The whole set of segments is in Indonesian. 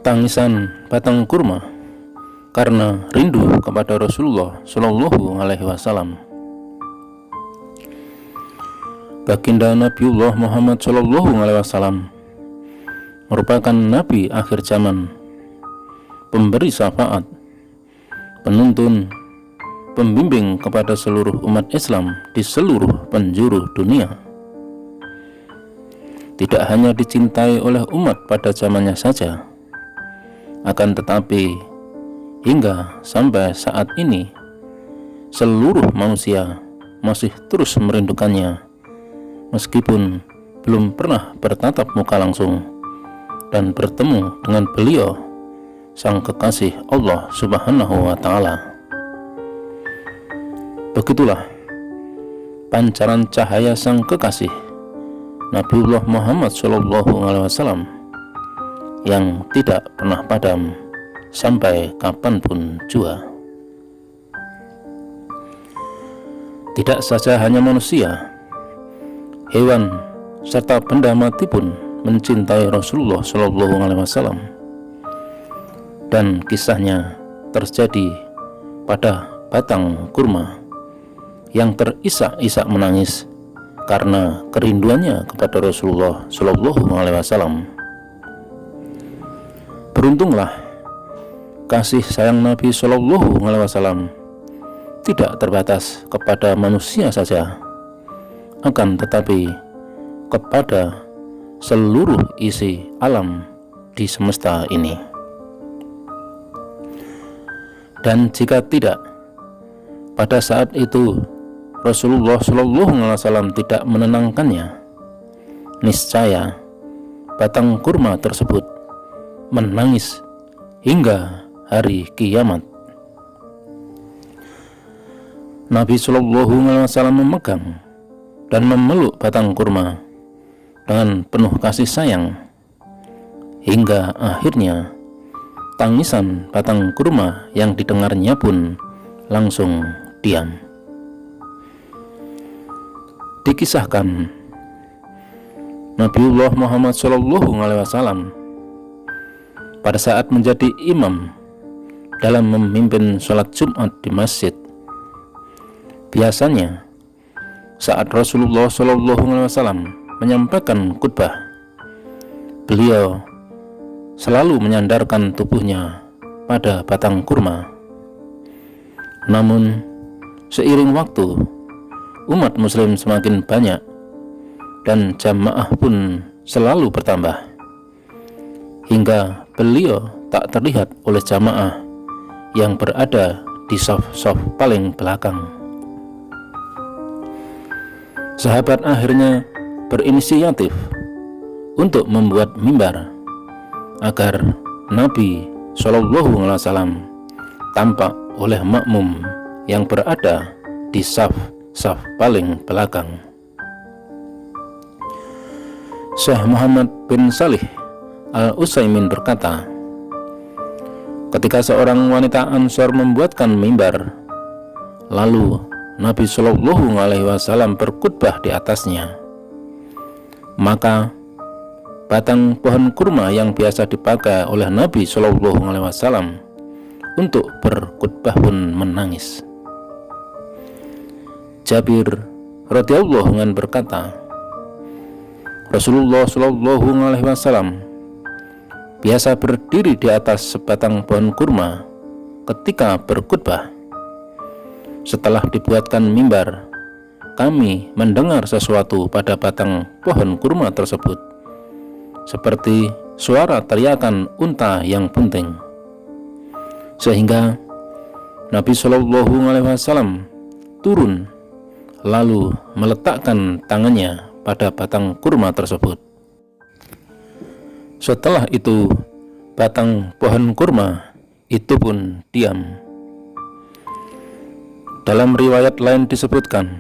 tangisan batang kurma karena rindu kepada Rasulullah Shallallahu Alaihi Wasallam. Baginda Nabiullah Muhammad Shallallahu Alaihi Wasallam merupakan Nabi akhir zaman, pemberi syafaat, penuntun, pembimbing kepada seluruh umat Islam di seluruh penjuru dunia. Tidak hanya dicintai oleh umat pada zamannya saja, akan tetapi hingga sampai saat ini seluruh manusia masih terus merindukannya, meskipun belum pernah bertatap muka langsung dan bertemu dengan beliau, sang kekasih Allah Subhanahu wa Ta'ala. Begitulah pancaran cahaya sang kekasih Nabiullah Muhammad Shallallahu Alaihi Wasallam yang tidak pernah padam sampai kapanpun jua. Tidak saja hanya manusia, hewan serta benda mati pun mencintai Rasulullah Shallallahu Alaihi Wasallam, dan kisahnya terjadi pada batang kurma yang terisak-isak menangis karena kerinduannya kepada Rasulullah Shallallahu Alaihi Wasallam. Beruntunglah kasih sayang Nabi Shallallahu Alaihi Wasallam tidak terbatas kepada manusia saja, akan tetapi kepada seluruh isi alam di semesta ini. Dan jika tidak, pada saat itu Rasulullah Shallallahu Alaihi Wasallam tidak menenangkannya, niscaya batang kurma tersebut menangis hingga hari kiamat. Nabi Shallallahu Alaihi Wasallam memegang dan memeluk batang kurma dengan penuh kasih sayang, hingga akhirnya tangisan batang kurma yang didengarnya pun langsung diam. Dikisahkan Nabiullah Muhammad Shallallahu Alaihi Wasallam pada saat menjadi imam dalam memimpin sholat Jumat di masjid, biasanya saat Rasulullah Shallallahu Alaihi Wasallam menyampaikan khutbah, beliau selalu menyandarkan tubuhnya pada batang kurma. Namun seiring waktu, umat muslim semakin banyak dan jamaah pun selalu bertambah, hingga beliau tak terlihat oleh jamaah yang berada di saf-saf paling belakang. Sahabat akhirnya berinisiatif untuk membuat mimbar agar Nabi Shallallahu Alaihi Wasallam tampak oleh makmum yang berada di saf paling belakang. Syekh Muhammad bin Salih Al-Utsaimin berkata, ketika seorang wanita Ansor membuatkan mimbar, lalu Nabi Shallallahu Alaihi Wasallam berkhutbah di atasnya, maka batang pohon kurma yang biasa dipakai oleh Nabi Shallallahu Alaihi Wasallam untuk berkhutbah pun menangis. Jabir radhiyallahu anhu berkata, Rasulullah Shallallahu Alaihi Wasallam biasa berdiri di atas sebatang pohon kurma ketika berkhutbah. Setelah dibuatkan mimbar, kami mendengar sesuatu pada batang pohon kurma tersebut, seperti suara teriakan unta yang bunting, sehingga Nabi Shallallahu Alaihi Wasallam turun lalu meletakkan tangannya pada batang kurma tersebut. Setelah itu, batang pohon kurma itu pun diam. Dalam riwayat lain disebutkan,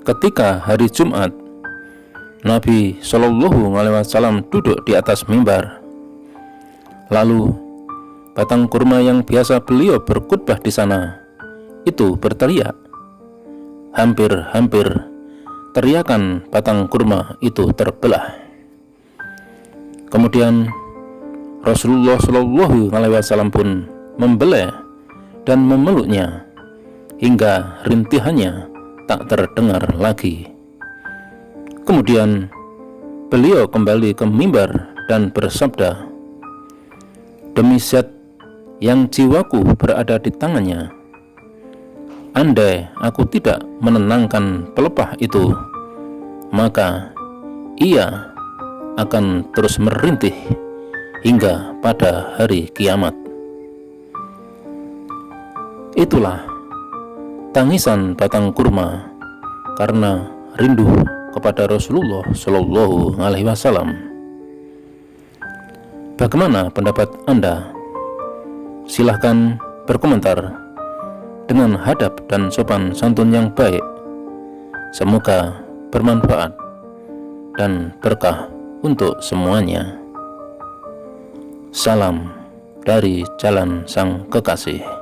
ketika hari Jumat, Nabi Shallallahu Alaihi Wasallam duduk di atas mimbar, lalu batang kurma yang biasa beliau berkhutbah di sana itu berteriak. Hampir-hampir teriakan batang kurma itu terbelah. Kemudian Rasulullah Shallallahu Alaihi Wasallam pun membelai dan memeluknya hingga rintihannya tak terdengar lagi. Kemudian beliau kembali ke mimbar dan bersabda, "Demi Zat yang jiwaku berada di tangannya, andai aku tidak menenangkan pelepah itu, maka ia akan terus merintih hingga pada hari kiamat." Itulah tangisan batang kurma karena rindu kepada Rasulullah Shallallahu Alaihi Wasallam. Bagaimana pendapat Anda? Silahkan berkomentar dengan hadap dan sopan santun yang baik. Semoga bermanfaat dan berkah untuk semuanya. Salam dari Jalan Sang Kekasih.